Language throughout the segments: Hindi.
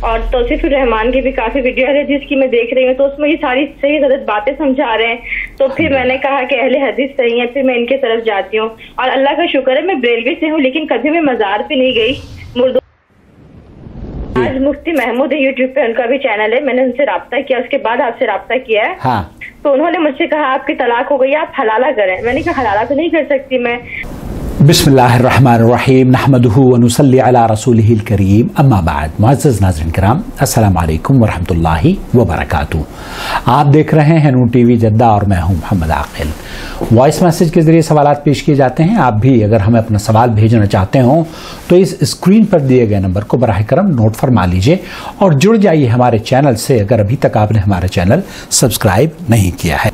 और तौसीफ रहमान की भी काफी वीडियो है जिसकी मैं देख रही हूँ, तो उसमें ये सारी सही गलत बातें समझा रहे हैं। तो फिर मैंने कहा कि अहले हदीस सही है, फिर मैं इनके तरफ जाती हूँ। और अल्लाह का शुक्र है मैं बरेलवी से हूँ, लेकिन कभी मैं मजार पे नहीं गई। मुर्दो आज मुफ्ती महमूद है, यूट्यूब पे उनका भी चैनल है, मैंने उनसे राब्ता किया, उसके बाद आपसे राब्ता किया है। हाँ। तो उन्होंने मुझसे कहा आपकी तलाक हो गई, आप हलाला करें। मैंने कहा हलाला तो नहीं कर सकती मैं। बिस्मिल्लाहिर्रहमानिर्रहीम नहमदुहु व नुसल्ली अला रसूलिहिल करीम अम्मा बाद। मुअज़्ज़ज़ नाज़रीन किराम, अस्सलामु अलैकुम व रहमतुल्लाहि व बरकातुहू। आप देख रहे हैं नूर टीवी जद्दा और मैं हूं मोहम्मद आकिल। वॉइस मैसेज के जरिए सवालात पेश किए जाते हैं। आप भी अगर हमें अपना सवाल भेजना चाहते हो तो इस स्क्रीन पर दिए गए नंबर को बराह करम नोट फरमा लीजिए और जुड़ जाइए हमारे चैनल से अगर अभी तक आपने हमारा चैनल सब्सक्राइब नहीं किया है।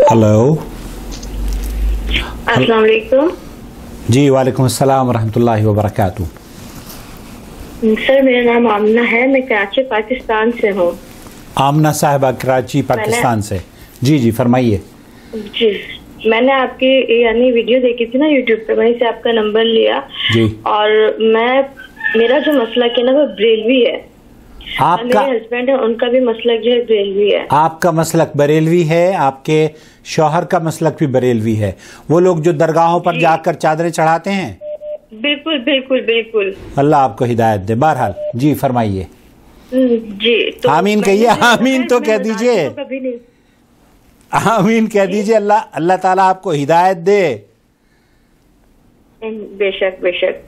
हेलो, अस्सलाम वालेकुम। जी वालेकुम अस्सलाम रहमतुल्लाहि व बरकातुहू। सर मेरा नाम आमना है, मैं कराची पाकिस्तान से हूँ। आमना साहिबा कराची पाकिस्तान से, जी जी फरमाइए। जी मैंने आपकी यानी वीडियो देखी थी ना यूट्यूब पे, वहीं से आपका नंबर लिया जी। और मेरा जो मसलक है ना वो बरेलवी है। आपका मेरे हस्बैंड है, उनका भी मसलक जो है बरेलवी है। आपका मसलक बरेलवी है, आपके शौहर का मसलक भी बरेलवी है। वो लोग जो दरगाहों पर जाकर चादरें चढ़ाते हैं। बिल्कुल बिल्कुल बिल्कुल। अल्लाह आपको हिदायत दे। बहरहाल जी फरमाइए। जी तो आमीन कहिए, आमीन तो कह दीजिए, आमीन कह दीजिए। अल्लाह ताला आपको हिदायत दे। बेशक बेशक।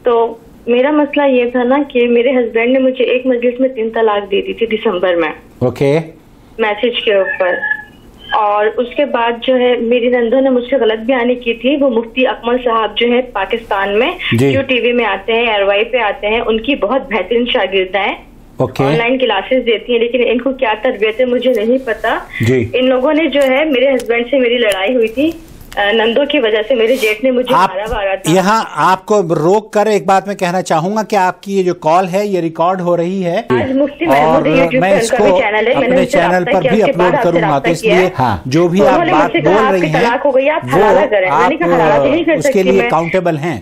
तो मेरा मसला ये था ना कि मेरे हस्बैंड ने मुझे एक मजलिस में 3 तलाक दे दी थी दिसंबर में। ओके। मैसेज के ऊपर। और उसके बाद जो है मेरी नंदों ने मुझसे गलत बयानी की थी। वो मुफ्ती अकमल साहब जो है पाकिस्तान में क्यू टीवी में आते हैं, एरवाई पे आते हैं, उनकी बहुत बेहतरीन शागिर्दा है। ऑनलाइन क्लासेस देती हैं, लेकिन इनको क्या तरबियत है मुझे नहीं पता। इन लोगों ने जो है मेरे हस्बैंड से मेरी लड़ाई हुई थी नंदों की वजह से। मेरे जेठ ने मुझे मारा था। यहाँ आपको रोक कर एक बात मैं कहना चाहूंगा कि आपकी ये जो कॉल है ये रिकॉर्ड हो रही है आज मुफ्ती महमूद मैं इसको अपने चैनल पर भी अपलोड करूंगा। तो इसलिए हाँ, जो भी आप बात बोल रही हैं वो उसके लिए अकाउंटेबल हैं।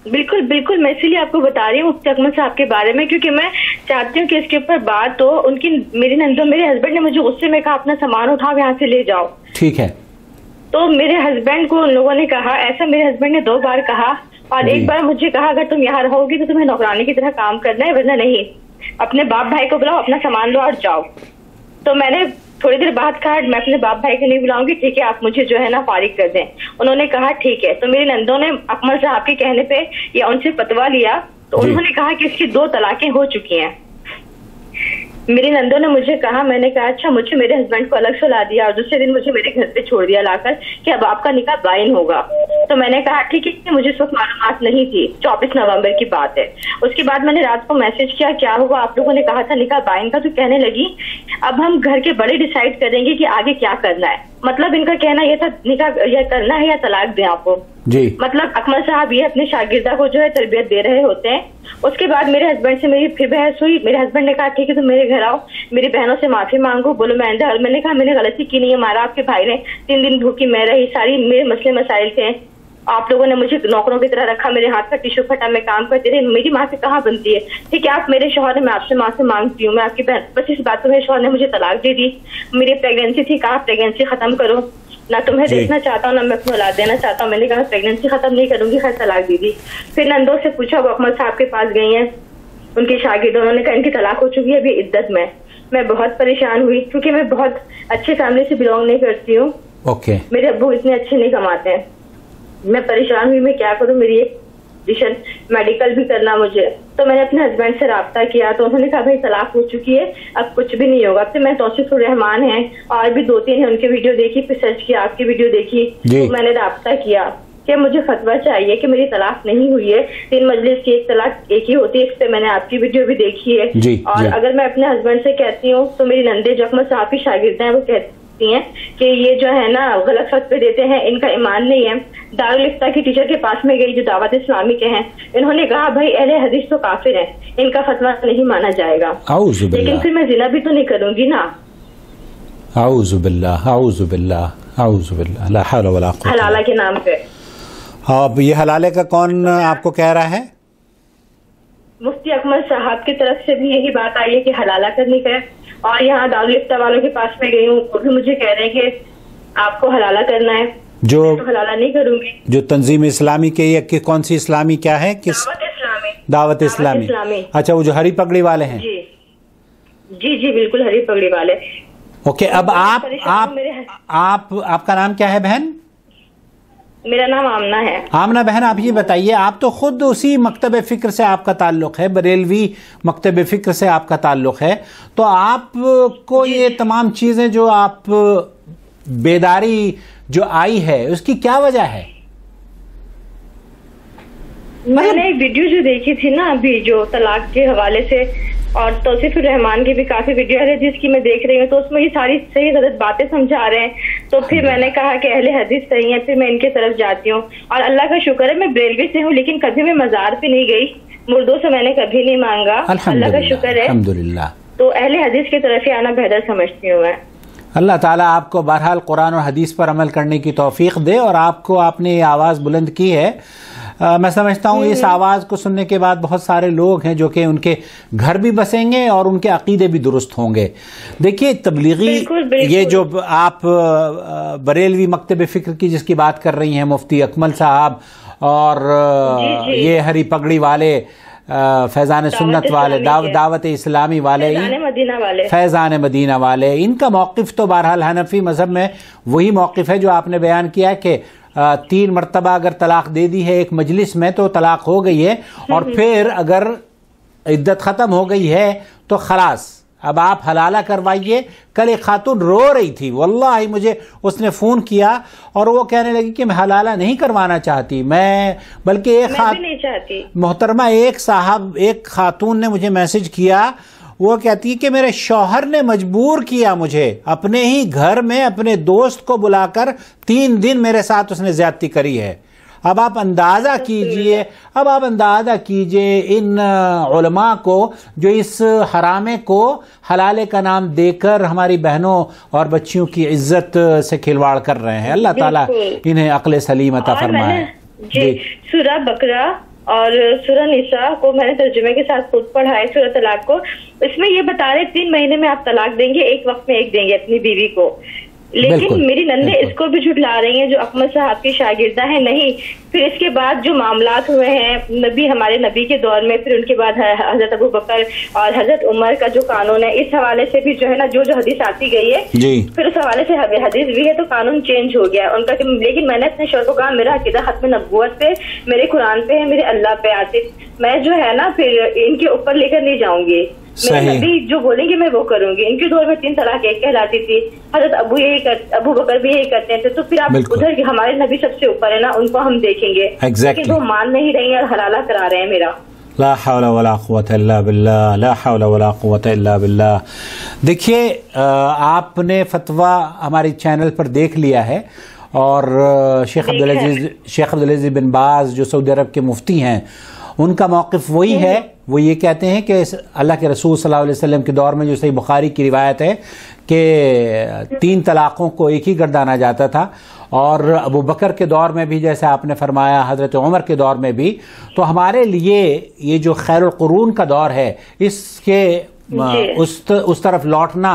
बिल्कुल बिल्कुल, मैं इसीलिए आपको बता रही हूँ मुफ्ती अकमल साहब के बारे में, क्योंकि मैं चाहती हूँ कि इसके ऊपर बात हो। उनकी मेरी नंदों, मेरे हस्बैंड ने मुझे गुस्से में कहा अपना सामान उठाओ यहाँ से ले जाओ। ठीक है। तो मेरे हस्बैंड को उन लोगों ने कहा, ऐसा मेरे हस्बैंड ने 2 बार कहा। और एक बार मुझे कहा अगर तुम यहाँ रहोगी तो तुम्हें नौकरानी की तरह काम करना है, वरना नहीं। अपने बाप भाई को बुलाओ, अपना सामान लो और जाओ। तो मैंने थोड़ी देर बाद कहा मैं अपने बाप भाई को नहीं बुलाऊंगी, ठीक है आप मुझे जो है ना फारिग कर दें। उन्होंने कहा ठीक है। तो मेरी नंदों ने अकमल साहब के कहने पे या उनसे फतवा लिया, तो उन्होंने कहा कि इसकी 2 तलाकें हो चुकी हैं। मेरी नंदों ने मुझे कहा, मैंने कहा अच्छा। मुझे मेरे हस्बैंड को अलग सुला दिया और दूसरे दिन मुझे मेरे घर पे छोड़ दिया लाकर कि अब आपका निकाह बाइन होगा। तो मैंने कहा ठीक है, मुझे इस वक्त मालूमात नहीं थी। 24 नवंबर की बात है। उसके बाद मैंने रात को मैसेज किया क्या हुआ, आप लोगों ने कहा था निकाह बाइन का। तो कहने लगी अब हम घर के बड़े डिसाइड करेंगे कि आगे क्या करना है। मतलब इनका कहना यह था निकाह यह करना है या तलाक दें आपको जी। मतलब अकमल साहब ये अपने शागिर्दा को जो है तरबियत दे रहे होते हैं। उसके बाद मेरे हस्बैंड से मेरी फिर बहस हुई। मेरे हस्बैंड ने कहा ठीक है तुम मेरे घर आओ, मेरी बहनों से माफी मांगो, बोलो मैंने कहा मैंने गलती की नहीं है, मारा आपके भाई ने, 3 दिन भूखी मैं रही, सारी मेरे मसले मसाइल थे। आप लोगों ने मुझे नौकरों की तरह रखा, मेरे हाथ का टिश्यू फटा, मैं काम करती रही, मेरी माँ से कहाँ बनती है। ठीक है आप मेरे शौहर ने, मैं आपसे माफी मांगती हूँ, मैं आपकी बहन। बस इस बात पर मेरे शौहर ने मुझे तलाक दे दी। मेरी प्रेगनेंसी थी, कहा प्रेगनेंसी खत्म करो, ना तुम्हें देखना चाहता हूँ ना मैं औलाद देना चाहता हूँ। मैंने कहा प्रेगनेंसी खत्म नहीं करूंगी, खैर तलाक दे दी। फिर नंदों से पूछा, वो अकमल साहब के पास गई हैं, उनके शागिर्द, उन्होंने कहा इनकी तलाक हो चुकी है अभी इद्दत में। मैं बहुत परेशान हुई क्योंकि मैं बहुत अच्छे फैमिली से बिलोंग नहीं करती हूँ। ओके। मेरे अब्बू इतने अच्छे नहीं कमाते हैं। मैं परेशान हुई, मैं क्या करूँ, मेरी एक डिसीजन मेडिकल भी करना मुझे। तो मैंने अपने हस्बैंड से राब्ता किया, तो उन्होंने कहा भाई तलाक हो चुकी है, अब कुछ भी नहीं होगा। फिर मैं तौसीफ रहमान है और भी 2-3 है, उनकी वीडियो देखी, फिर सर्च किया, आपकी वीडियो देखी, तो मैंने राब्ता किया कि मुझे फतवा चाहिए कि मेरी तलाक नहीं हुई है। 3 मजलिस की 1 तलाक एक ही होती है। इस पे मैंने आपकी वीडियो भी देखी है। और अगर मैं अपने हस्बैंड से कहती हूँ तो मेरी नंदे जो अकमल साहब की शागिर्द है वो कहती हैं कि ये जो है ना गलत फतवे देते हैं, इनका ईमान नहीं है। दारुल इफ्ता की टीचर के पास में गई जो दावत इस्लामी के हैं, इन्होंने कहा भाई अहले हदीस तो काफिर हैं, इनका फतवा नहीं माना जाएगा। लेकिन फिर मैं जिना भी तो नहीं करूंगी ना। आऊज़ुबिल्लाह, आऊज़ुबिल्लाह। आऊज़ुबिल्लाह, ला हौला वला कुव्वता। हलाला के नाम पे। अब ये हलाले का कौन आपको कह रहा है? मुफ्ती अकमल साहब की तरफ से भी यही बात आई है कि हलाला करनी है, और यहाँ दारुल इफ्ता वालों के पास में गई हूँ, वो भी मुझे कह रहे हैं कि आपको हलाला करना है। जो तो हलाला नहीं करूंगी। जो तंजीम इस्लामी के ये कि कौन सी इस्लामी क्या है? किस? दावत इस्लामी। अच्छा, वो जो हरी पगड़ी वाले हैं। जी जी जी बिल्कुल, हरी पगड़ी वाले। ओके, अब आपका नाम क्या है बहन? मेरा नाम आमना है। आमना बहन, आप ये बताइए, आप तो खुद उसी मकतब फ़िक्र से आपका ताल्लुक़ है, बरेलवी मकतब फ़िक्र से आपका ताल्लुक़ है, तो आपको ये तमाम चीज़ें जो आप बेदारी जो आई है उसकी क्या वजह है? मैंने एक वीडियो जो देखी थी ना अभी, जो तलाक के हवाले से, और तौसीफुर रहमान की भी काफी वीडियो है जिसकी मैं देख रही हूँ, तो उसमें ये सारी सही गलत बातें समझा रहे हैं। तो फिर मैंने कहा कि अहले हदीस सही है, फिर मैं इनके तरफ जाती हूँ। और अल्लाह का शुक्र है मैं बरेलवी से हूँ, लेकिन कभी मैं मजार पे नहीं गई, मुर्दों से मैंने कभी नहीं मांगा, अल्लाह का शुक्र है, अल्हम्दुलिल्लाह। तो अहले हदीस की तरफ ही आना बेहतर समझती हूँ मैं। अल्लाह ताला आपको बहरहाल कुरान और हदीस पर अमल करने की तौफीक दे, और आपको आपने ये आवाज़ बुलंद की है। मैं समझता हूँ इस आवाज़ को सुनने के बाद बहुत सारे लोग हैं जो कि उनके घर भी बसेंगे और उनके अकीदे भी दुरुस्त होंगे। देखिए, तबलीगी ये जो आप बरेलवी मकतब फ़िक्र की जिसकी बात कर रही हैं, मुफ्ती अकमल साहब, और ये हरी पगड़ी वाले, फैज़ान सुन्नत वाले, दावत इस्लामी वाले, फैज़ान मदीना वाले, इनका मौक़िफ़ तो बहरहाल हनफी मज़हब में वही मौक़िफ़ है जो आपने बयान किया कि 3 मरतबा अगर तलाक दे दी है एक मजलिस में तो तलाक हो गई है, और फिर अगर इद्दत ख़त्म हो गई है तो खलास, अब आप हलाला करवाइए। कल एक खातून रो रही थी, वल्लाही मुझे उसने फ़ोन किया और वो कहने लगी कि मैं हलाला नहीं करवाना चाहती, मैं बल्कि एक मोहतरमा एक खातून ने मुझे मैसेज किया, वो कहती है कि मेरे शौहर ने मजबूर किया मुझे, अपने ही घर में अपने दोस्त को बुलाकर 3 दिन मेरे साथ उसने ज्यादती करी है। अब आप अंदाज़ा कीजिए इन उलमा को जो इस हरामे को हलाले का नाम देकर हमारी बहनों और बच्चियों की इज्जत से खिलवाड़ कर रहे हैं। अल्लाह ताला इन्हें अक्ल सलीम अता फरमाए। जी, सूरह बकरा और सूरह निसा को मैंने तर्जुमे के साथ खुद पढ़ा है, सूरह तलाक को। इसमें ये बता रहे 3 महीने में आप तलाक देंगे, एक वक्त में एक देंगे अपनी बीवी को, लेकिन मेरी नंदे इसको भी झुठला रही हैं जो अकमल साहब की शागिर्दा है। नहीं, फिर इसके बाद जो मामलात हुए हैं हमारे नबी के दौर में, फिर उनके बाद हजरत अबू बकर और हजरत उमर का जो कानून है, इस हवाले से भी जो है ना जो हदीस आती गई है, फिर उस हवाले से हदीस भी है तो कानून चेंज हो गया उनका। लेकिन मैंने अपने शौहर को कहा मेरा अकीदा खत्म नबूवत पे, मेरे कुरान पे है, मेरे अल्लाह पे आते, मैं जो है ना फिर इनके ऊपर लेकर नहीं जाऊंगी, मेरे नबी जो बोलेंगे मैं वो करूंगी। इनके दौर में 3 तलाक एक कहलाती थी, हजरत अबू बकर भी यही करते थे, तो फिर आप उधर हमारे नबी सबसे ऊपर है ना, उनको हम देखेंगे। लेकिन वो मान नहीं रही है और हलाला करा रहे हैं मेरा। ला हौला वला कुव्वता इल्ला बिल्लाह, ला हौला वला कुव्वता इल्ला बिल्लाह। देखिए, आपने फतवा हमारे चैनल पर देख लिया है, और शेख अब्दुल अजीज बिन बाज जो सऊदी अरब के मुफ्ती हैं, उनका मौक़िफ़ वही है। वो ये कहते हैं कि अल्लाह के रसूल सल्लल्लाहु अलैहि वसल्लम के दौर में जो सही बुखारी की रिवायत है कि 3 तलाक़ों को एक ही गर्दाना जाता था, और अबू बकर के दौर में भी जैसे आपने फरमाया, हज़रत उमर के दौर में भी। तो हमारे लिए ये जो खैरुल कुरून का दौर है, इसके उस तरफ लौटना,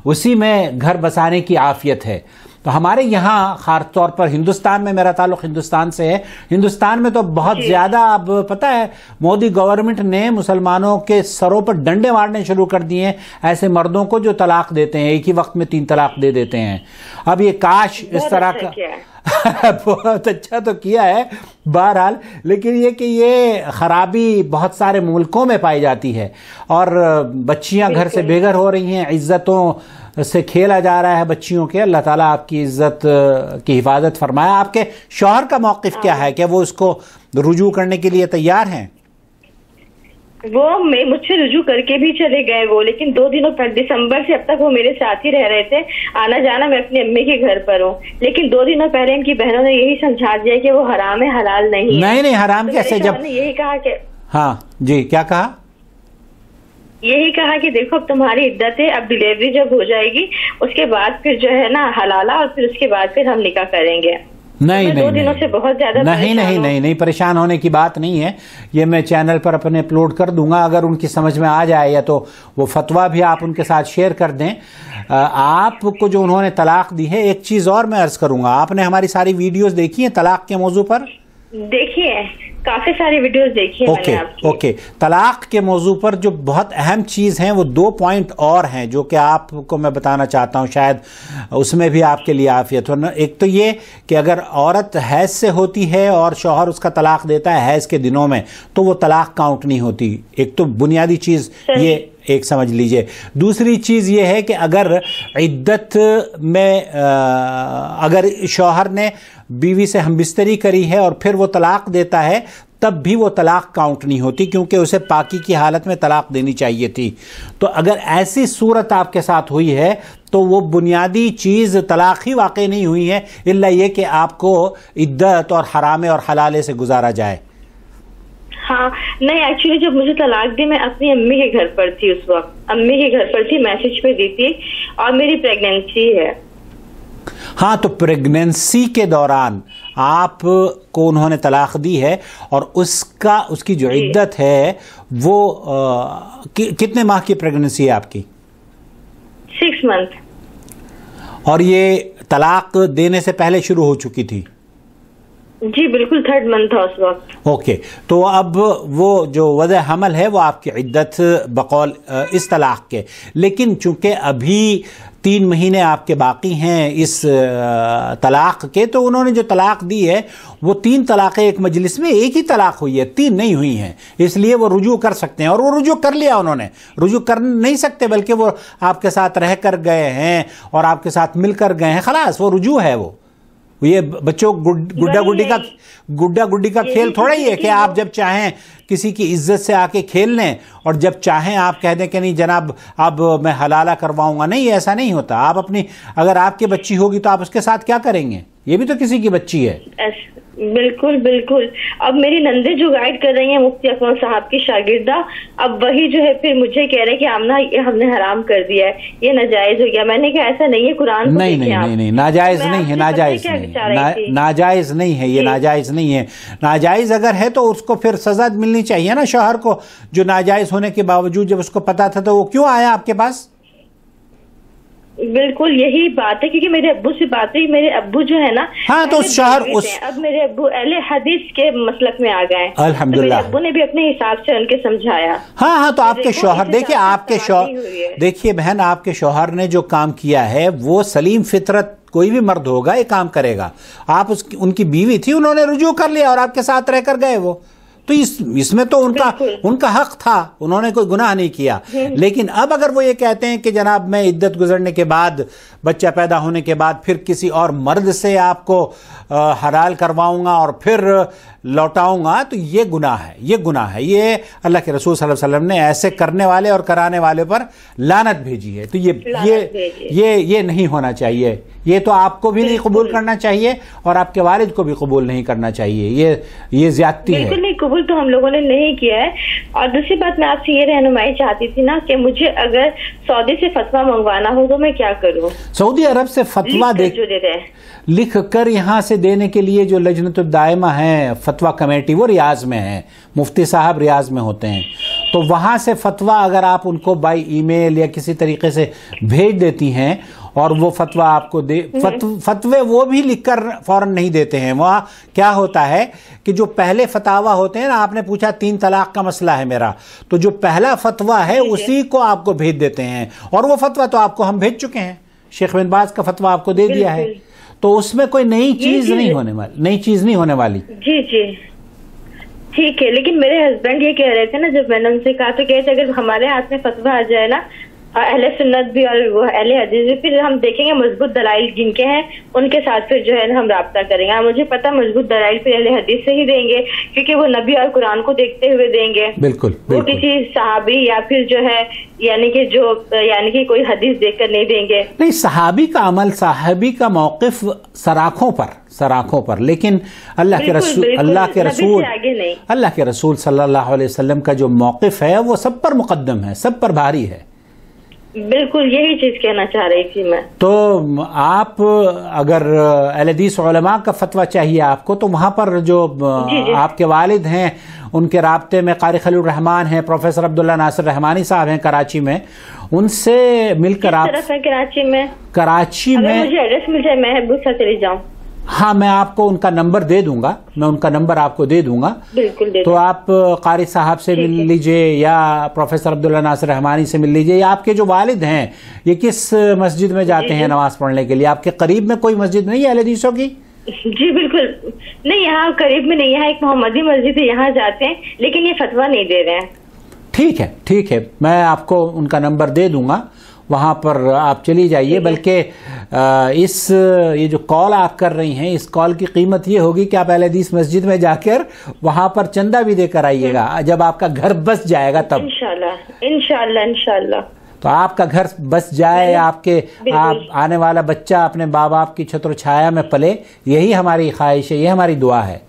उसी में घर बसाने की आफियत है। तो हमारे यहाँ खास तौर पर हिंदुस्तान में, मेरा ताल्लुक हिंदुस्तान से है, हिंदुस्तान में तो बहुत ज़्यादा, अब पता है मोदी गवर्नमेंट ने मुसलमानों के सरों पर डंडे मारने शुरू कर दिए हैं ऐसे मर्दों को जो तलाक देते हैं, एक ही वक्त में 3 तलाक दे देते हैं। अब ये काश इस तरह का बहुत अच्छा तो किया है बहरहाल, लेकिन ये कि ये खराबी बहुत सारे मुल्कों में पाई जाती है, और बच्चियां घर से बेघर हो रही हैं, इज्जतों से खेला जा रहा है बच्चियों के। अल्लाह ताला आपकी इज्जत की हिफाजत फरमाया। आपके शौहर का मौक़िफ़ क्या है? क्या वो उसको रुजू करने के लिए तैयार हैं? वो मुझसे रुजू करके भी चले गए वो, लेकिन 2 दिनों पहले दिसंबर से अब तक वो मेरे साथ ही रह रहे थे, आना जाना मैं अपनी अम्मी के घर पर हूँ। लेकिन 2 दिनों पहले इनकी बहनों ने यही समझा दिया कि वो हराम है, हलाल नहीं है। नहीं हराम कैसे? जब यही कहा कि हाँ जी, क्या कहा? यही कहा कि देखो अब तुम्हारी इद्दत है, अब डिलीवरी जब हो जाएगी उसके बाद फिर जो है ना हलाला, और फिर उसके बाद फिर हम निकाह करेंगे। नहीं तो 2 दिनों से बहुत ज्यादा नहीं, परेशान होने की बात नहीं है। ये मैं चैनल पर अपने अपलोड कर दूंगा, अगर उनकी समझ में आ जाए या तो वो फतवा भी आप उनके साथ शेयर कर दें। आपको जो उन्होंने तलाक दी है, एक चीज और मैं अर्ज करूंगा, आपने हमारी सारी वीडियोस देखी हैं तलाक के मौजू पर? देखिए, काफी सारी वीडियोस देखी है मैंने आपकी। ओके, तलाक के मौजू पर जो बहुत अहम चीज है वो 2 पॉइंट और हैं जो कि आपको मैं बताना चाहता हूं, शायद उसमें भी आपके लिए आफियत हो। एक तो ये कि अगर औरत हैज से होती है और शौहर उसका तलाक देता है हैज के दिनों में, तो वो तलाक काउंट नहीं होती। एक तो बुनियादी चीज ये एक समझ लीजिए। दूसरी चीज ये है कि अगर इद्दत में अगर शौहर ने बीवी से हमबिस्तरी करी है और फिर वो तलाक देता है, तब भी वो तलाक काउंट नहीं होती, क्योंकि उसे पाकी की हालत में तलाक देनी चाहिए थी। तो अगर ऐसी सूरत आपके साथ हुई है तो वो बुनियादी चीज तलाक ही वाकई नहीं हुई है, इल्ला ये कि आपको इद्दत और हरामे और हलाले से गुजारा जाए। हाँ, नहीं एक्चुअली जब मुझे तलाक दी मैं अपनी अम्मी के घर पर थी, उस वक्त अम्मी के घर पर थी, मैसेज पे दी थी, और मेरी प्रेगनेंसी है। हाँ, तो प्रेगनेंसी के दौरान आपको उन्होंने तलाक दी है और उसकी जो इद्दत है वो कितने माह की प्रेगनेंसी है आपकी? 6 मंथ। और ये तलाक देने से पहले शुरू हो चुकी थी? जी बिल्कुल, 3rd मंथ था उस वक्त। ओके, तो अब वो जो वजह हमल है वो आपकी इद्दत बकौल इस तलाक के, लेकिन चूंकि अभी 3 महीने आपके बाकी हैं इस तलाक के, तो उन्होंने जो तलाक दी है वो 3 तलाक़ें एक मजलिस में, एक ही तलाक हुई है, 3 नहीं हुई हैं, इसलिए वो रुजू कर सकते हैं। और वो रुजू कर लिया उन्होंने, रुजू कर नहीं सकते बल्कि वो आपके साथ रह कर गए हैं और आपके साथ मिलकर गए हैं, खलास वो रुजू है। वो ये बच्चों गुड्डा गुड्डी का खेल थोड़ा ही है कि आप जब चाहें किसी की इज्जत से आके खेल लें और जब चाहें आप कह दें कि नहीं जनाब अब मैं हलाला करवाऊंगा। नहीं, ऐसा नहीं होता। आप अपनी, अगर आपकी बच्ची होगी तो आप उसके साथ क्या करेंगे? ये भी तो किसी की बच्ची है। बिल्कुल बिल्कुल। अब मेरी नंदे जो गाइड कर रही हैं मुफ्ती अकमल साहब की शागिर्दा, अब वही जो है फिर मुझे कह रहे हैं कि आमना ये हमने हराम कर दिया है, ये नाजायज हो गया। मैंने कहा ऐसा नहीं है, कुरान को नहीं, नाजायज नहीं है, नाजायज नहीं है, ये नाजायज नहीं है। नाजायज अगर है तो उसको फिर सजा मिलनी चाहिए ना शौहर को, जो नाजायज होने के बावजूद जब उसको पता था तो वो क्यों आया आपके पास? बिल्कुल यही बात है, क्योंकि मेरे अब्बू से बात हुई, मेरे अब्बू जो है ना, हाँ, तो अब मेरे अब्बू अहले हदीस के मसलक में आ गए। अल्हम्दुलिल्लाह, तो अब्बू ने भी अपने हिसाब से उनके समझाया। हाँ, तो आपके शौहर देखिए, आपके शौहर देखिए बहन, आपके शौहर ने जो काम किया है वो सलीम फितरत कोई भी मर्द होगा ये काम करेगा। आप उनकी बीवी थी, उन्होंने रुजू कर लिया और आपके साथ रहकर गए वो, तो इसमें तो उनका हक था, उन्होंने कोई गुनाह नहीं किया। लेकिन अब अगर वो ये कहते हैं कि जनाब मैं इद्दत गुजरने के बाद, बच्चा पैदा होने के बाद फिर किसी और मर्द से आपको हलाल करवाऊंगा और फिर लौटाऊंगा, तो ये गुनाह है, ये गुनाह है। ये अल्लाह के रसूल सल्लल्लाहु अलैहि वसल्लम ने ऐसे करने वाले और कराने वाले पर लानत भेजी है। तो ये नहीं होना चाहिए। ये तो आपको भी नहीं कबूल करना चाहिए और आपके वालिद को भी कबूल नहीं करना चाहिए। ये ज्यादती है। बिल्कुल नहीं, कबूल तो हम लोगों ने नहीं किया है। और दूसरी बात मैं आपसे ये रहनुमाई चाहती थी ना कि मुझे अगर सऊदी से फतवा मंगवाना हो तो मैं क्या करूँ? सऊदी अरब से फतवा लिख कर यहाँ से देने के लिए जो लजनतुल दायमा है, फतवा कमेटी, वो रियाज में है, मुफ्ती साहब रियाज में होते हैं। तो वहाँ से फतवा अगर आप उनको बाय ईमेल या किसी तरीके से भेज देती हैं और वो फतवा आपको फतवे वो भी लिखकर फौरन नहीं देते हैं। वहाँ क्या होता है कि जो पहले फतावा होते हैं ना, आपने पूछा 3 तलाक का मसला है मेरा, तो जो पहला फतवा है उसी को आपको भेज देते हैं। और वो फतवा तो आपको हम भेज चुके हैं, शेख बिन बाज का फतवा आपको दे दिया है, तो उसमें कोई नई चीज नहीं होने वाली। जी जी ठीक है। लेकिन मेरे हस्बैंड ये कह रहे थे ना, जब मैंने उनसे कहा तो कह रहे थे अगर हमारे हाथ में फतवा आ जाए ना अहले सुन्नत भी और वो अहले हदीस भी, फिर हम देखेंगे मजबूत दलाइल जिनके हैं उनके साथ फिर जो है हम राब्ता करेंगे। मुझे पता मजबूत दलाइल फिर अहले हदीस से ही देंगे, क्योंकि वो नबी और कुरान को देखते हुए देंगे। बिल्कुल, वो किसी सहाबी या फिर जो है यानी कि कोई हदीस देखकर नहीं देंगे। नहीं, सहाबी का अमल, सहाबी का मौक़िफ़ सराखों पर, लेकिन अल्लाह के रसूल सल्लल्लाहु अलैहि वसल्लम का जो मौक़िफ़ है वो सब पर मुक़द्दम है, सब पर भारी है। बिल्कुल यही चीज कहना चाह रही थी मैं। तो आप अगर अहले हदीस उलमा का फतवा चाहिए आपको, तो वहां पर जो आपके वालिद हैं उनके राब्ते में कारी खलील रहमान हैं, प्रोफेसर अब्दुल्ला नासिर रहमानी साहब हैं कराची में, उनसे मिलकर आप कराची में मुझे एड्रेस मिल जाए मैं बुसा चली जाऊँ। हाँ, मैं आपको उनका नंबर दे दूंगा, मैं उनका नंबर आपको दे दूंगा। बिल्कुल तो आप कारी साहब से मिल लीजिए या प्रोफेसर अब्दुल्ला नासिर रहमानी से मिल लीजिए, या आपके जो वालिद हैं ये किस मस्जिद में जाते हैं नमाज पढ़ने के लिए? आपके करीब में कोई मस्जिद नहीं है अहले हदीसों की? जी बिल्कुल नहीं, यहाँ करीब में नहीं, यहाँ एक मोहम्मदी मस्जिद है, यहाँ जाते हैं, लेकिन ये फतवा नहीं दे रहे हैं। ठीक है, मैं आपको उनका नंबर दे दूंगा, वहाँ पर आप चली जाइए। बल्कि ये जो कॉल आप कर रही हैं, इस कॉल की कीमत ये होगी कि आप अहले हदीस मस्जिद में जाकर वहाँ पर चंदा भी देकर आइएगा, जब आपका घर बस जाएगा तब। इंशाल्लाह। तो आपका घर बस जाए, आप आने वाला बच्चा अपने माँ बाप की छत्र छाया में पले, यही हमारी ख्वाहिश है, यही हमारी दुआ है।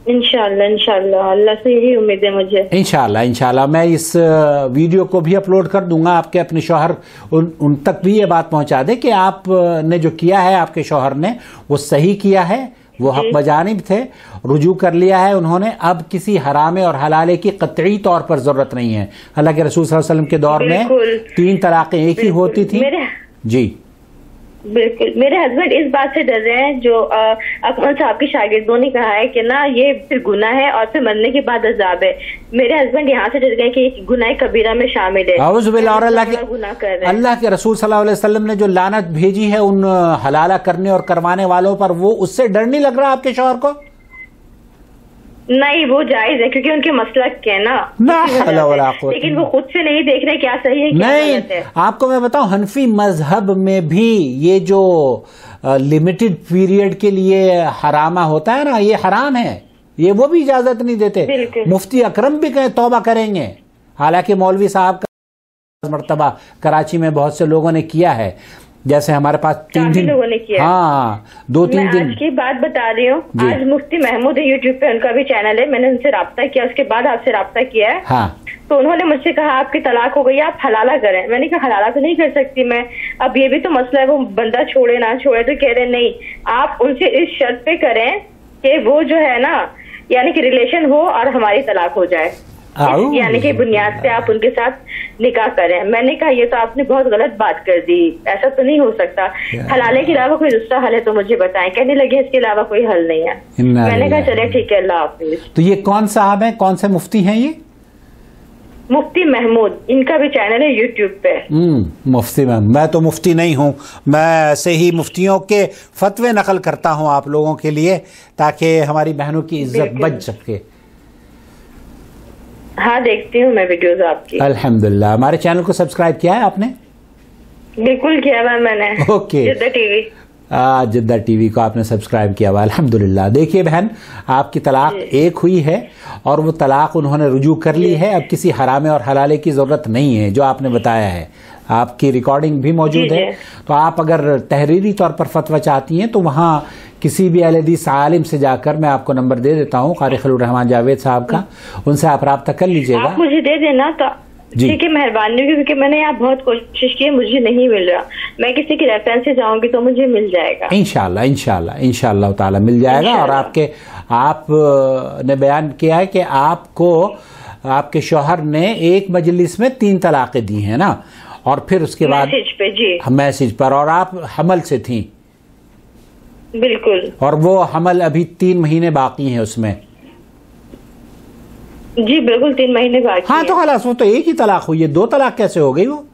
इंशाल्लाह अल्लाह से यही उम्मीद है मुझे। इंशाल्लाह मैं इस वीडियो को भी अपलोड कर दूंगा, आपके अपने शौहर उन तक भी ये बात पहुंचा दे कि आपने जो किया है, आपके शौहर ने वो सही किया है, वो हक बजानिब थे, रुजू कर लिया है उन्होंने, अब किसी हरामे और हलाले की कतई तौर पर जरूरत नहीं है। अल्लाह के रसूल सल्लल्लाहु अलैहि वसल्लम के दौर में 3 तलाक़ें एक ही होती थी। जी बिल्कुल, मेरे हस्बैंड इस बात से डर रहे हैं जो अकमल साहब की शागिर्दों ने कहा है कि ना ये फिर गुनाह है और फिर मरने के बाद अजाब है। मेरे हस्बैंड यहाँ से डर गए कि गुनाह कबीरा में शामिल है। और अल्लाह के रसूल सल्लल्लाहु अलैहि वसल्लम ने जो लानत भेजी है उन हलाला करने और करवाने वालों पर, वो उससे डर नहीं लग रहा आपके शौहर को? नहीं, वो जायज है क्योंकि उनके मसलक के ना, लेकिन वो खुद से नहीं देख रहे क्या सही है क्या गलत है। आपको मैं बताऊं, हनफी मजहब में भी ये जो लिमिटेड पीरियड के लिए हरामा होता है ना, ये हराम है, ये वो भी इजाजत नहीं देते। मुफ्ती अकरम भी कहे तौबा करेंगे, हालांकि मौलवी साहब का मर्तबा कराची में बहुत से लोगों ने किया है, जैसे हमारे पास 3 दिन लोगों ने किया। हाँ, 2-3 दिन आज की बात बता रही हूँ। आज मुफ्ती महमूद है, यूट्यूब पे उनका भी चैनल है, मैंने उनसे राब्ता किया, उसके बाद आपसे राब्ता किया है। हाँ। तो उन्होंने मुझसे कहा आपकी तलाक हो गई, आप हलाला करें। मैंने कहा हलाला तो नहीं कर सकती मैं, अब ये भी तो मसला है, वो बंदा छोड़े ना छोड़े। तो कह रहे नहीं, आप उनसे इस शर्त पे करें कि वो जो है ना, यानी कि रिलेशन हो और हमारी तलाक हो जाए, यानी कि बुनियाद पे आप उनके साथ निकाह करें। मैंने कहा ये तो आपने बहुत गलत बात कर दी, ऐसा तो नहीं हो सकता, हलाले के अलावा कोई दूसरा हल है तो मुझे बताएं। कहने लगे इसके अलावा कोई हल नहीं है। मैंने कहा चले ठीक है, अल्लाह हाफिज। तो ये कौन साहब हैं, कौन से मुफ्ती हैं ये? मुफ्ती महमूद, इनका भी चैनल है यूट्यूब पे। मुफ्ती मैं तो मुफ्ती नहीं हूँ, मैं ऐसे ही मुफ्तियों के फतवे नकल करता हूँ आप लोगों के लिए, ताकि हमारी बहनों की इज्जत बच सके। हाँ, देखती हूँ मैं वीडियोस आपकी। अल्हम्दुलिल्लाह। हमारे चैनल को सब्सक्राइब किया है आपने? बिल्कुल किया हुआ मैंने। ओके। जिद्दा टीवी। जिद्दा टीवी को आपने सब्सक्राइब किया हुआ, अल्हम्दुलिल्लाह। देखिए बहन, आपकी तलाक एक हुई है और वो तलाक उन्होंने रुजू कर ली है, अब किसी हरामे और हलाले की जरूरत नहीं है, जो आपने बताया है, आपकी रिकॉर्डिंग भी मौजूद है। तो आप अगर तहरीरी तौर पर फतवा चाहती हैं तो वहाँ किसी भी अहले हदीस आलिम से जाकर, मैं आपको नंबर दे देता हूँ कारी खलील रहमान जावेद साहब का, उनसे आप राब्ता कर लीजिएगा। आप मुझे दे देना तो ठीक है, मेहरबानी, क्योंकि मैंने यहाँ बहुत कोशिश की, मुझे नहीं मिल रहा। मैं किसी की रेफरेंस से जाऊंगी तो मुझे मिल जाएगा इंशाल्लाह ताला मिल जाएगा। और आपने बयान किया है कि आपको आपके शौहर ने एक मजलिस में 3 तलाक़ें दी हैं ना, और फिर उसके बाद मैसेज पर, और आप हमल से थी? बिल्कुल। और वो हमल अभी 3 महीने बाकी हैं उसमें? जी बिल्कुल, 3 महीने बाकी। हाँ, तो खलास, वो तो एक ही तलाक हुई है, 2 तलाक कैसे हो गई वो?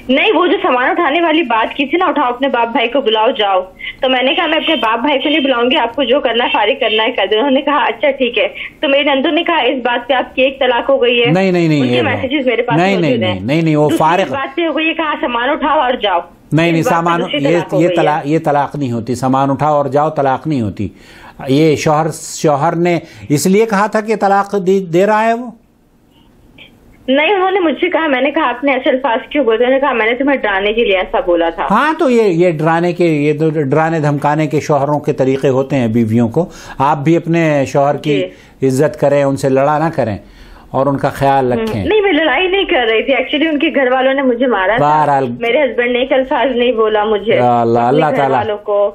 नहीं, वो जो सामान उठाने वाली बात की थी ना, उठाओ अपने बाप भाई को बुलाओ जाओ, तो मैंने कहा मैं अपने बाप भाई को नहीं बुलाऊंगी, आपको जो करना है फारिग करना है कर दो। उन्होंने कहा अच्छा ठीक है। तो मेरी नंदू ने कहा इस बात पे आपकी एक तलाक हो गई है। नहीं नहीं नहीं, उनके मैसेजेस मेरे पास नहीं नहीं नहीं नहीं नहीं, वो फारिग बात पे हो गई है, कहा सामान उठाओ और जाओ। नहीं नहीं, सामान ये तलाक नहीं होती, सामान उठाओ और जाओ तलाक नहीं होती। ये शौहर ने इसलिए कहा था कि तलाक दे रहा है वो? नहीं, उन्होंने मुझसे कहा, मैंने कहा आपने ऐसे अल्फाज क्यों बोले? उन्होंने कहा मैंने तुम्हें डराने के लिए ऐसा बोला था। हाँ, तो ये डराने धमकाने के शौहरों के तरीके होते हैं बीवियों को। आप भी अपने शौहर की इज्जत करें, उनसे लड़ा ना करें और उनका ख्याल रखें। नहीं, मैं लड़ाई नहीं कर रही थी, एक्चुअली उनके घर वालों ने मुझे मारा था। मेरे हस्बैंड ने एक अल्फाज नहीं बोला मुझे। अल्लाह ताला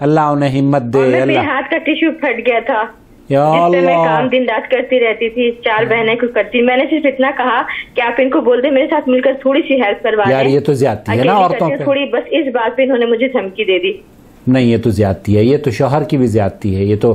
अल्लाह उन्हें हिम्मत दे। मेरे हाथ का टिश्यू फट गया था, जिससे मैं काम दिन रात करती रहती थी, 4 बहनें को करती। मैंने सिर्फ इतना कहा कि आप इनको बोल दे मेरे साथ मिलकर थोड़ी सी हेल्प करवा यार, ये तो ज्यादती है ना औरतों पे। थोड़ी बस इस बात पे इन्होंने मुझे धमकी दे दी। नहीं, ये तो ज्यादती है, ये तो शौहर की भी ज्यादती है, ये तो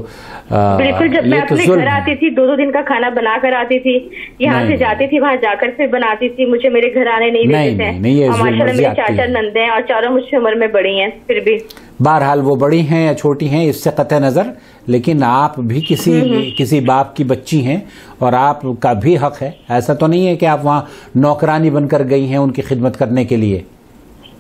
बिल्कुल। जब मैं अपने घर आती थी 2-2 दिन का खाना बना कर आती थी, यहाँ से जाती थी वहाँ जाकर फिर बनाती थी, मुझे मेरे घर आने नहीं देते थे। और माशाल्लाह मेरे 4 नंदे हैं और चारों मुझसे उम्र में बड़ी हैं। फिर भी बहरहाल वो बड़ी हैं या छोटी हैं इससे कतई नजर, लेकिन आप भी किसी बाप की बच्ची हैं और आपका भी हक है। ऐसा तो नहीं है कि आप वहाँ नौकरानी बनकर गई हैं उनकी खिदमत करने के लिए।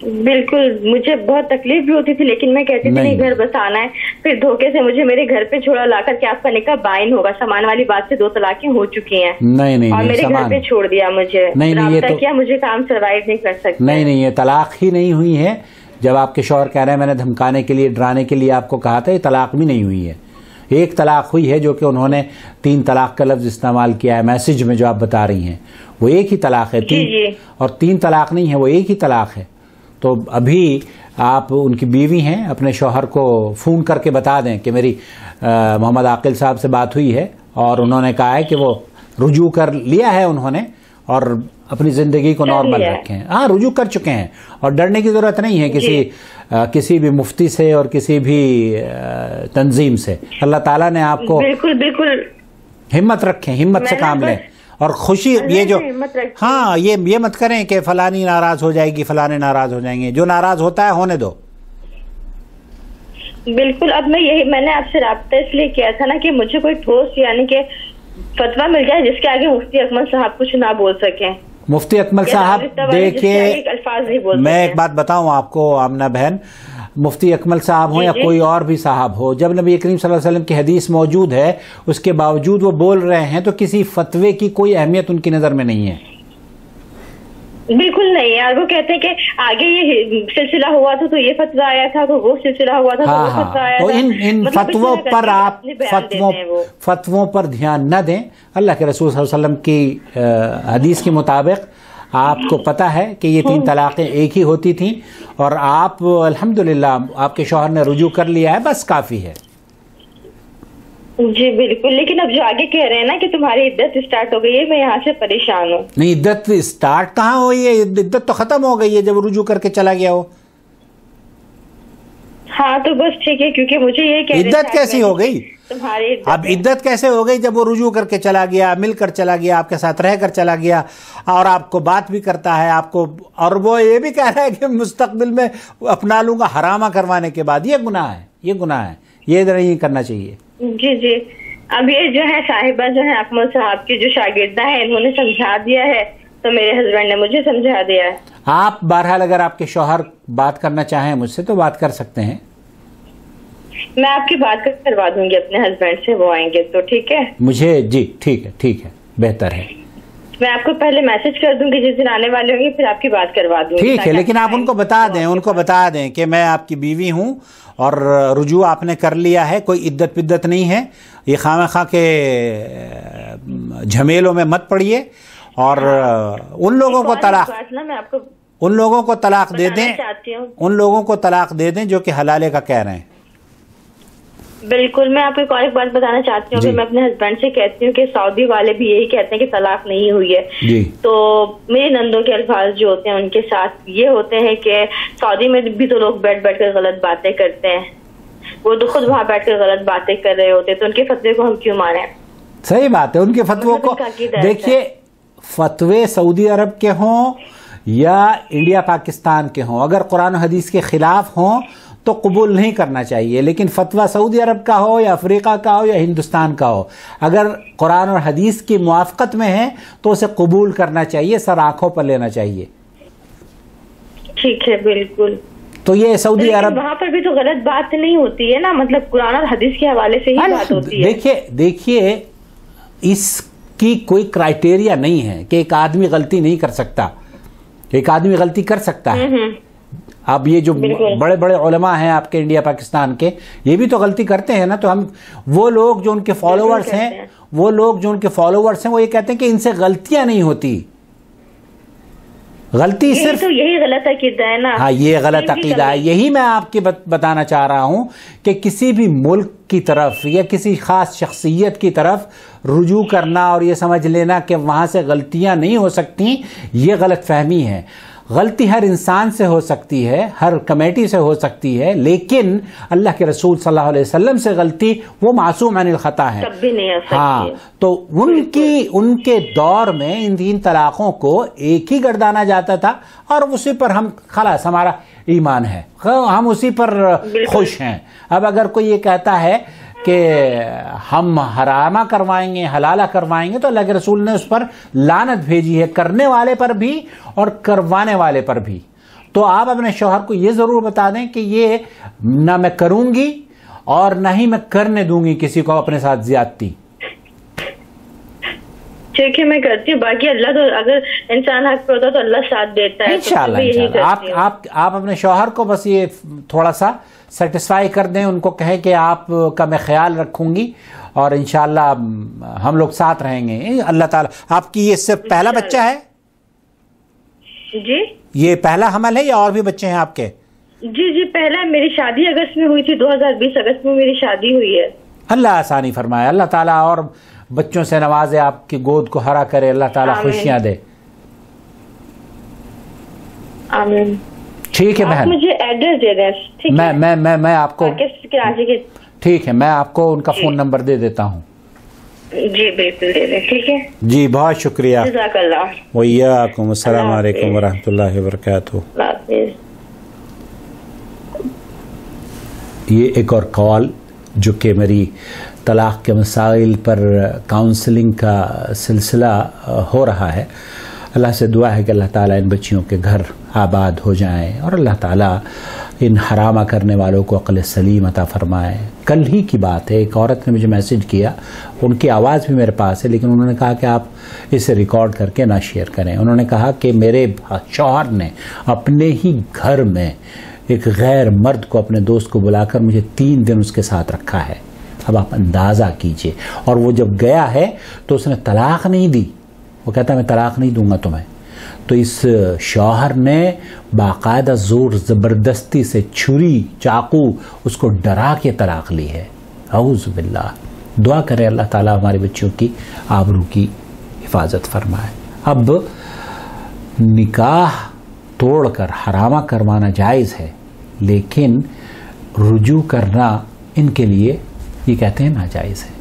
बिल्कुल, मुझे बहुत तकलीफ भी होती थी, लेकिन मैं कहती थी नहीं घर बस आना है। फिर धोखे से मुझे मेरे घर पे छोड़ा लाकर के आपका निकाह बाइन होगा। सामान वाली बात से 2 तलाकें हो चुकी हैं। नहीं और मेरे घर पे छोड़ दिया मुझे। नहीं, ये तो क्या मुझे काम सर्वाइव नहीं कर सकते। नहीं, ये तलाक ही नहीं हुई है। जब आपके शौहर कह रहे हैं मैंने धमकाने के लिए डराने के लिए आपको कहा था, ये तलाक भी नहीं हुई है। एक तलाक हुई है जो कि उन्होंने 3 तलाक का लफ्ज इस्तेमाल किया है मैसेज में, जो आप बता रही हैं वो एक ही तलाक है। 3 तलाक नहीं है, वो एक ही तलाक है। तो अभी आप उनकी बीवी हैं, अपने शौहर को फ़ोन करके बता दें कि मेरी मोहम्मद आकिल साहब से बात हुई है और उन्होंने कहा है कि वो रुजू कर लिया है उन्होंने और अपनी ज़िंदगी को नॉर्मल रखें। हाँ, रुजू कर चुके हैं और डरने की ज़रूरत नहीं है किसी भी मुफ्ती से और किसी भी तंजीम से। अल्लाह ताला ने आपको बिल्कुल हिम्मत रखें, हिम्मत से काम लें और खुशी। ये जो हाँ, ये मत करें कि फलानी नाराज हो जाएगी, फलाने नाराज हो जाएंगे। जो नाराज होता है होने दो। बिल्कुल। अब मैंने आपसे राब्ता इसलिए किया था ना कि मुझे कोई ठोस यानी कि फतवा मिल जाए जिसके आगे मुफ्ती अकमल साहब कुछ ना बोल सकें। मुफ्ती अकमल साहब देखिए, मैं एक बात बताऊं आपको आमना बहन, मुफ्ती अकमल साहब हो या कोई और भी साहब हो, जब नबी करीम सल्लल्लाहु अलैहि वसल्लम की हदीस मौजूद है उसके बावजूद वो बोल रहे हैं तो किसी फतवे की कोई अहमियत उनकी नजर में नहीं है। बिल्कुल नहीं यार, वो कहते हैं कि आगे ये सिलसिला हुआ था तो ये फतवा आया था, तो वो सिलसिला हुआ था तो वो फतवा आया था। इन फतवों पर आप फतवों पर ध्यान न दें। अल्लाह के रसूल सल्लल्लाहु अलैहि वसल्लम की हदीस के मुताबिक आपको पता है कि ये 3 तलाक़ें एक ही होती थी और आप अल्हम्दुलिल्लाह आपके शौहर ने रुजू कर लिया है, बस काफ़ी है। जी बिल्कुल। लेकिन अब जो आगे कह रहे हैं ना कि तुम्हारी इद्दत स्टार्ट हो गई है, मैं यहाँ से परेशान हूँ। नहीं, इद्दत स्टार्ट कहाँ हुई है? इद्दत तो खत्म हो गई है जब रुजू करके चला गया हो। हाँ तो बस ठीक है, क्योंकि मुझे ये कह इद्दत कैसी हो गई तुम्हारी? अब इद्दत कैसे हो गई जब वो रुजू करके चला गया, मिलकर चला गया, आपके साथ रहकर चला गया और आपको बात भी करता है आपको, और वो ये भी कह रहा है कि मुस्तकबिल में अपना लूंगा हरामा करवाने के बाद। ये गुनाह है, ये गुनाह है, ये नहीं करना चाहिए। जी। अब ये जो है साहिबा जो है अकमल साहब की जो शागिर्दा है, इन्होंने समझा दिया है तो मेरे हस्बैंड ने मुझे समझा दिया है। आप बहरहाल अगर आपके शौहर बात करना चाहें मुझसे तो बात कर सकते हैं। मैं आपकी बात करवा दूंगी अपने हस्बैंड से, वो आएंगे तो ठीक है। मुझे जी ठीक है, बेहतर है। मैं आपको पहले मैसेज कर दूंगी जिस दिन आने वाले होंगे, फिर आपकी बात करवा दूंगी। ठीक है, लेकिन आप उनको बता दें कि मैं आपकी बीवी हूँ और रुजू आपने कर लिया है, कोई इद्दत पिद्दत नहीं है। ये खामखा के झमेलों में मत पड़िए और उन लोगों को तलाक दे दें जो कि हलाले का कह रहे हैं। बिल्कुल। मैं आपको एक बात बताना चाहती हूँ कि मैं अपने हस्बैंड से कहती हूँ कि सऊदी वाले भी यही कहते हैं कि तलाक नहीं हुई है। तो मेरी नंदों के अल्फाज जो होते हैं उनके साथ ये होते हैं कि सऊदी में भी तो लोग बैठ कर गलत बातें करते हैं, वो तो खुद वहाँ बैठ कर गलत बातें कर रहे होते हैं, तो उनके फतवे को हम क्यों माने? सही बात है, उनके फतवों को देखिए, फतवे सऊदी अरब के हों या इंडिया पाकिस्तान के हों, अगर कुरान और हदीस के खिलाफ हों तो कबूल नहीं करना चाहिए। लेकिन फतवा सऊदी अरब का हो या अफ्रीका का हो या हिंदुस्तान का हो, अगर कुरान और हदीस की मुआफ़क़त में है तो उसे कबूल करना चाहिए, सर आंखों पर लेना चाहिए। ठीक है, बिल्कुल। तो ये सऊदी अरब, वहाँ पर भी तो गलत बात नहीं होती है ना, मतलब कुरान और हदीस के हवाले से ही बात होती है। देखिए इसकी कोई क्राइटेरिया नहीं है कि एक आदमी गलती नहीं कर सकता, एक आदमी गलती कर सकता है। अब ये जो बड़े बड़े उलमा हैं आपके इंडिया पाकिस्तान के, ये भी तो गलती करते हैं ना। तो हम वो लोग जो उनके फॉलोअर्स हैं, वो ये कहते हैं कि इनसे गलतियां नहीं होती, गलती सिर्फ तो यही गलत अकीदा है ना। हाँ, ये गलत अकीदा है। यही मैं आपके बताना चाह रहा हूं कि किसी भी मुल्क की तरफ या किसी खास शख्सियत की तरफ रुजू करना और ये समझ लेना कि वहां से गलतियां नहीं हो सकती, ये गलत फहमी है। गलती हर इंसान से हो सकती है, हर कमेटी से हो सकती है, लेकिन अल्लाह के रसूल सल्लल्लाहु अलैहि वसल्लम से गलती वो मासूम अनिल खता है, कभी नहीं हो सकती। हाँ, तो उनके दौर में इन 3 तलाकों को एक ही गर्दाना जाता था और उसी पर हम खलास, हमारा ईमान है, हम उसी पर खुश हैं। अब अगर कोई ये कहता है कि हम हरामा करवाएंगे, हलाला करवाएंगे, तो अल्लाह के रसूल ने उस पर लानत भेजी है, करने वाले पर भी और करवाने वाले पर भी। तो आप अपने शौहर को ये जरूर बता दें कि ये ना मैं करूंगी और ना ही मैं करने दूंगी किसी को अपने साथ ज्यादती। ठीक है, मैं करती हूँ। बाकी अल्लाह तो, अगर इंसान हक पे होता तो अल्लाह साथ देता है। इंशाअल्लाह आप अपने शौहर को बस ये थोड़ा सा सेटिस्फाई कर दें, उनको कहें कि आपका मैं ख्याल रखूंगी और इंशाअल्लाह हम लोग साथ रहेंगे। अल्लाह ताला। आपकी ये सिर्फ पहला बच्चा है जी? ये पहला हमल है या और भी बच्चे हैं आपके? जी पहला। मेरी शादी अगस्त में हुई थी, 2020 अगस्त में मेरी शादी हुई है। अल्लाह आसानी फरमाए, अल्लाह ताला और बच्चों से नवाजे, आपकी गोद को हरा करे, अल्लाह ताला खुशियां दे। आमीन। ठीक है बहन, मुझे एड्रेस दे दें। मैं आपको कराची के, ठीक है, मैं आपको उनका फोन नंबर दे देता हूँ। जी बिल्कुल दे दें। ठीक है जी, बहुत शुक्रिया। जज़ाकल्लाह। वय्याकुम, अस्सलाम वालेकुम व रहमतुल्लाहि व बरकातुहू। ये एक और कॉल जो कि मेरी तलाक के मसाइल पर काउंसलिंग का सिलसिला हो रहा है। अल्लाह से दुआ है कि अल्लाह ताला इन बच्चियों के घर आबाद हो जाएं और अल्लाह ताला इन हरामा करने वालों को अक़ल सलीम अता फरमाए। कल ही की बात है, एक औरत ने मुझे मैसेज किया, उनकी आवाज़ भी मेरे पास है, लेकिन उन्होंने कहा कि आप इसे रिकॉर्ड करके ना शेयर करें। उन्होंने कहा कि मेरे शौहर ने अपने ही घर में एक गैर मर्द को, अपने दोस्त को बुलाकर मुझे 3 दिन उसके साथ रखा है। अब आप अंदाज़ा कीजिए। और वो जब गया है तो उसने तलाक नहीं दी, वो कहता मैं तलाक नहीं दूंगा तुम्हें। तो इस शौहर ने बाकायदा जोर ज़बरदस्ती से छुरी चाकू उसको डरा के तलाक ली है। औज़ु बिल्लाह। दुआ करें अल्लाह ताला हमारे बच्चों की आबरू की हिफाजत फरमाए। अब निकाह तोड़कर हरामा करवाना जायज़ है, लेकिन रुजू करना इनके लिए ये कहते हैं नाजायज़ है।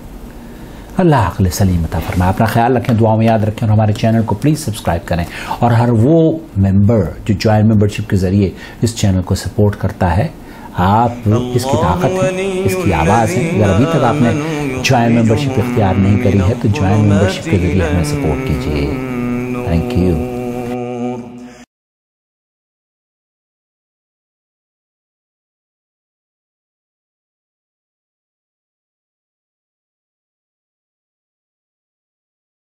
अल्लाह अक़ल सलीम अता फरमाए। अपना ख्याल रखें, दुआ में याद रखें और हमारे चैनल को प्लीज़ सब्सक्राइब करें। और हर वो मेंबर जो जॉइंट मेंबरशिप के ज़रिए इस चैनल को सपोर्ट करता है, आप इसकी ताकत है, इसकी आवाज़ है। अगर अभी तक आपने जॉइंट मेंबरशिप इख्तियार नहीं करी है तो जॉइंट मेंबरशिप के ज़रिए हमें सपोर्ट कीजिए। Thank you.